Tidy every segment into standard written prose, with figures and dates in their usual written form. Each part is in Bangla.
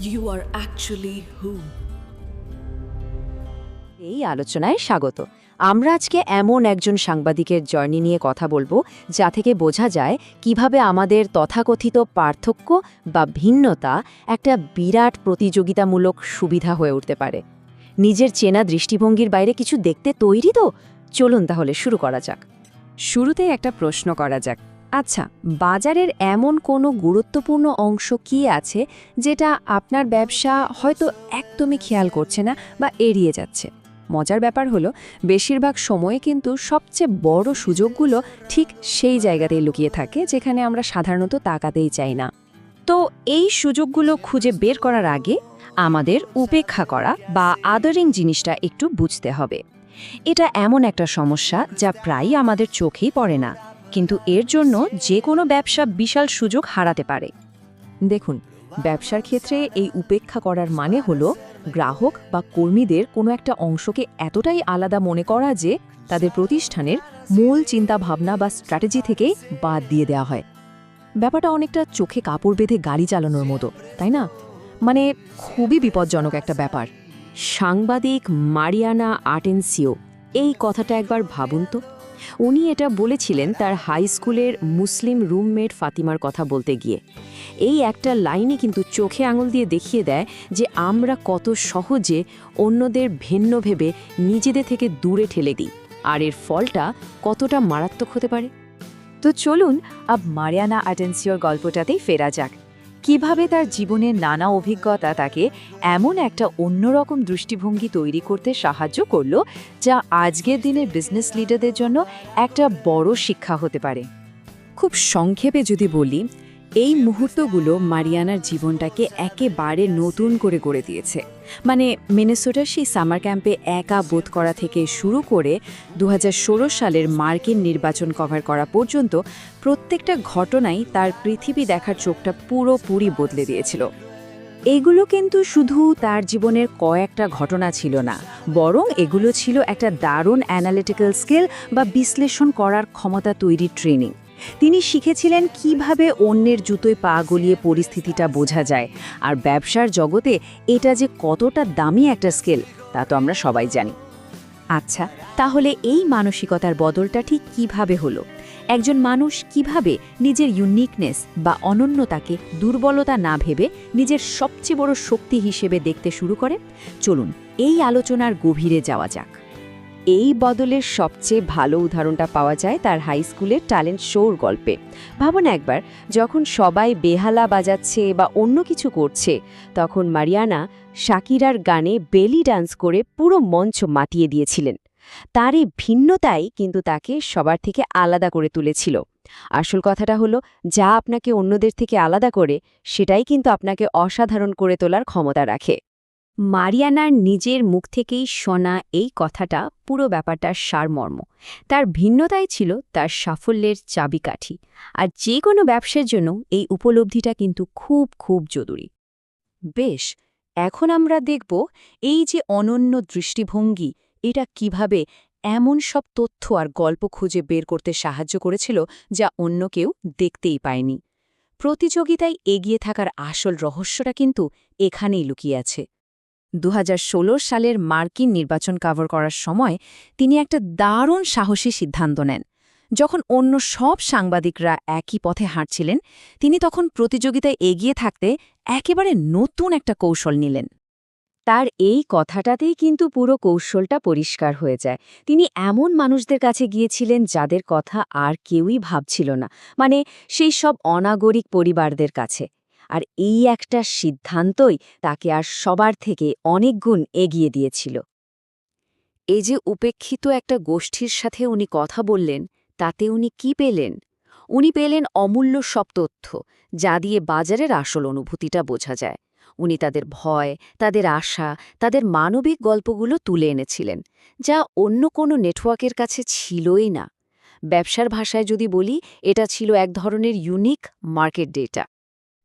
You are actually who? এই আলোচনায় স্বাগত। আমরা আজকে এমন একজন সাংবাদিকের জার্নি নিয়ে কথা বলবো যা থেকে বোঝা যায় কিভাবে আমাদের তথাকথিত পার্থক্য বা ভিন্নতা একটা বিরাট প্রতিযোগিতামূলক সুবিধা হয়ে উঠতে পারে। নিজের চেনা দৃষ্টিভঙ্গির বাইরে কিছু দেখতে তৈরি তো? চলুন তাহলে শুরু করা যাক। শুরুতেই একটা প্রশ্ন করা যাক। আচ্ছা, বাজারের এমন কোনো গুরুত্বপূর্ণ অংশ কি আছে যেটা আপনার ব্যবসা হয়তো একদমই খেয়াল করছে না বা এড়িয়ে যাচ্ছে? মজার ব্যাপার হলো, বেশিরভাগ সময়ে কিন্তু সবচেয়ে বড় সুযোগগুলো ঠিক সেই জায়গাতেই লুকিয়ে থাকে যেখানে আমরা সাধারণত তাকাতেই চাই না। তো এই সুযোগগুলো খুঁজে বের করার আগে আমাদের উপেক্ষা করা বা আদারিং জিনিসটা একটু বুঝতে হবে। এটা এমন একটা সমস্যা যা প্রায়ই আমাদের চোখেই পড়ে না, কিন্তু এর জন্য যে কোনো ব্যবসা বিশাল সুযোগ হারাতে পারে। দেখুন, ব্যবসার ক্ষেত্রে এই উপেক্ষা করার মানে হলো গ্রাহক বা কর্মীদের কোনো একটা অংশকে এতটাই আলাদা মনে করা যে তাদের প্রতিষ্ঠানের মূল চিন্তাভাবনা বা স্ট্র্যাটেজি থেকেই বাদ দিয়ে দেওয়া হয়। ব্যাপারটা অনেকটা চোখে কাপড় বেঁধে গাড়ি চালানোর মতো, তাই না? মানে খুবই বিপজ্জনক একটা ব্যাপার। সাংবাদিক মারিয়ানা আটেনসিও এই কথাটা একবার ভাবুন তো। উনি এটা বলেছিলেন তার হাই স্কুলের মুসলিম রুমমেট ফাতিমার কথা বলতে গিয়ে। এই একটা লাইনে কিন্তু চোখে আঙুল দিয়ে দেখিয়ে দেয় যে আমরা কত সহজে অন্যদের ভিন্ন ভেবে নিজেদের থেকে দূরে ঠেলে দিই, আর এর ফলটা কতটা মারাত্মক হতে পারে। তো চলুন মারিয়ানা আটেনসিওর গল্পটাতেই ফেরা যাক। কিভাবে তার জীবনের নানা অভিজ্ঞতা তাকে এমন একটা অন্যরকম দৃষ্টিভঙ্গি তৈরি করতে সাহায্য করলো যা আজকের দিনের বিজনেস লিডারদের জন্য একটা বড় শিক্ষা হতে পারে। খুব সংক্ষেপে যদি বলি, এই মুহূর্তগুলো মারিয়ানার জীবনটাকে একেবারে নতুন করে গড়ে দিয়েছে। মানে মিনেসোটার সেই সামার ক্যাম্পে একা বোধ করা থেকে শুরু করে 2016 সালের মার্কিন নির্বাচন কভার করা পর্যন্ত প্রত্যেকটা ঘটনাই তার পৃথিবী দেখার চোখটা পুরোপুরি বদলে দিয়েছিল। এগুলো কিন্তু শুধু তার জীবনের কয়েকটা ঘটনা ছিল না, বরং এগুলো ছিল একটা দারুণ অ্যানালিটিক্যাল স্কিল বা বিশ্লেষণ করার ক্ষমতা তৈরির ট্রেনিং। তিনি শিখেছিলেন কিভাবে অন্যের জুতোয় পা গলিয়ে পরিস্থিতিটা বোঝা যায়, আর ব্যবসার জগতে এটা যে কতটা দামি একটা স্কিল তা তো আমরা সবাই জানি। আচ্ছা, তাহলে এই মানসিকতার বদলটা ঠিক কিভাবে হলো? একজন মানুষ কিভাবে নিজের ইউনিকনেস বা অনন্যতাকে দুর্বলতা না ভেবে নিজের সবচেয়ে বড় শক্তি হিসেবে দেখতে শুরু করে? চলুন এই আলোচনার গভীরে যাওয়া যাক। এই বদলের সবচেয়ে ভালো উদাহরণটা পাওয়া যায় তার হাই স্কুলের ট্যালেন্ট শোর গল্পে। ভাবুন একবার, যখন সবাই বেহালা বাজাচ্ছে বা অন্য কিছু করছে, তখন মারিয়ানা শাকিরার গানে বেলি ডান্স করে পুরো মঞ্চ মাতিয়ে দিয়েছিলেন। তার এই ভিন্নতাই কিন্তু তাকে সবার থেকে আলাদা করে তুলেছিল। আসল কথাটা হলো, যা আপনাকে অন্যদের থেকে আলাদা করে সেটাই কিন্তু আপনাকে অসাধারণ করে তোলার ক্ষমতা রাখে। মারিয়ানার নিজের মুখ থেকেই শোনা এই কথাটা পুরো ব্যাপারটার সারমর্ম। তার ভিন্নতাই ছিল তার সাফল্যের চাবিকাঠি, আর যে কোনো ব্যবসার জন্য এই উপলব্ধিটা কিন্তু খুব খুব জরুরি। বেশ, এখন আমরা দেখব এই যে অনন্য দৃষ্টিভঙ্গি, এটা কিভাবে এমন সব তথ্য আর গল্প খুঁজে বের করতে সাহায্য করেছিল যা অন্য কেউ দেখতেই পায়নি। প্রতিযোগিতায় এগিয়ে থাকার আসল রহস্যটা কিন্তু এখানেই লুকিয়ে আছে। 2016 সালের মার্কিন নির্বাচন কভার করার সময় তিনি একটা দারুণ সাহসী সিদ্ধান্ত নেন। যখন অন্য সব সাংবাদিকরা একই পথে হাঁটছিলেন, তিনি তখন প্রতিযোগিতায় এগিয়ে থাকতে একেবারে নতুন একটা কৌশল নিলেন। তার এই কথাটাতেই কিন্তু পুরো কৌশলটা পরিষ্কার হয়ে যায়। তিনি এমন মানুষদের কাছে গিয়েছিলেন যাদের কথা আর কেউই ভাবছিল না, মানে সেই সব অনাগরিক পরিবারদের কাছে। আর এই একটা সিদ্ধান্তই তাকে আর সবার থেকে অনেক গুণ এগিয়ে দিয়েছিল। এই যে উপেক্ষিত একটা গোষ্ঠীর সাথে উনি কথা বললেন, তাতে উনি কি পেলেন? উনি পেলেন অমূল্য সব তথ্য, যা দিয়ে বাজারের আসল অনুভূতিটা বোঝা যায়। উনি তাদের ভয়, তাদের আশা, তাদের মানবিক গল্পগুলো তুলে এনেছিলেন, যা অন্য কোনো নেটওয়ার্কের কাছে ছিলই না। ব্যবসার ভাষায় যদি বলি, এটা ছিল এক ধরনের ইউনিক মার্কেট ডেটা।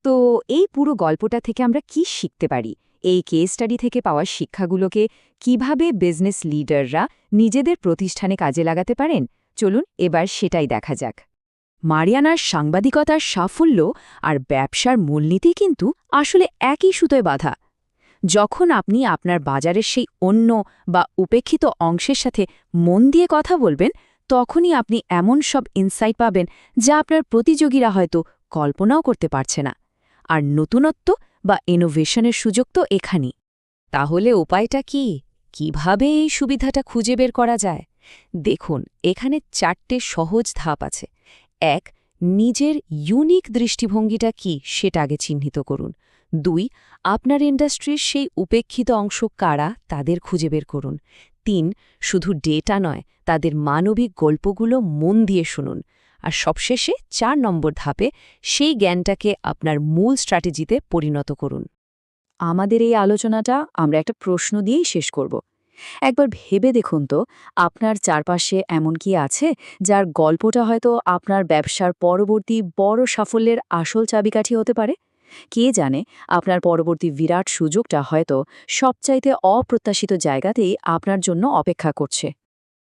তো এই পুরো গল্পটা থেকে আমরা কি শিখতে পারি? এই কেস স্টাডি থেকে পাওয়া শিক্ষাগুলোকে কিভাবে বিজনেস লিডাররা নিজেদের প্রতিষ্ঠানে কাজে লাগাতে পারেন? চলুন এবার সেটাই দেখা যাক। মারিয়ানার সাংবাদিকতার সাফল্য আর ব্যবসার মূলনীতি কিন্তু আসলে একই সুতোয় বাঁধা। যখন আপনি আপনার বাজারের সেই অন্য বা উপেক্ষিত অংশের সাথে মন দিয়ে কথা বলবেন, তখনই আপনি এমন সব ইনসাইট পাবেন যা আপনার প্রতিযোগীরা হয়তো কল্পনাও করতে পারছে না। আর নতুনত্ব বা ইনোভেশনের সুযোগ তো এখানেই। তাহলে উপায়টা কি? কিভাবে এই সুবিধাটা খুঁজে বের করা যায়? দেখুন, এখানে 4টে সহজ ধাপ আছে। 1. নিজের ইউনিক দৃষ্টিভঙ্গিটা কি সেটা আগে চিহ্নিত করুন। 2. আপনার ইন্ডাস্ট্রির সেই উপেক্ষিত অংশ কারা তাদের খুঁজে বের করুন। 3. শুধু ডেটা নয়, তাদের মানবিক গল্পগুলো মন দিয়ে শুনুন। আর সবশেষে 4 নম্বর ধাপে সেই জ্ঞানটাকে আপনার মূল স্ট্র্যাটেজিতে পরিণত করুন। আমাদের এই আলোচনাটা আমরা একটা প্রশ্ন দিয়েই শেষ করব। একবার ভেবে দেখুন তো, আপনার চারপাশে এমন কি আছে যার গল্পটা হয়তো আপনার ব্যবসার পরবর্তী বড় সাফল্যের আসল চাবিকাঠি হতে পারে? কে জানে, আপনার পরবর্তী বিরাট সুযোগটা হয়তো সবচাইতে অপ্রত্যাশিত জায়গাতেই আপনার জন্য অপেক্ষা করছে।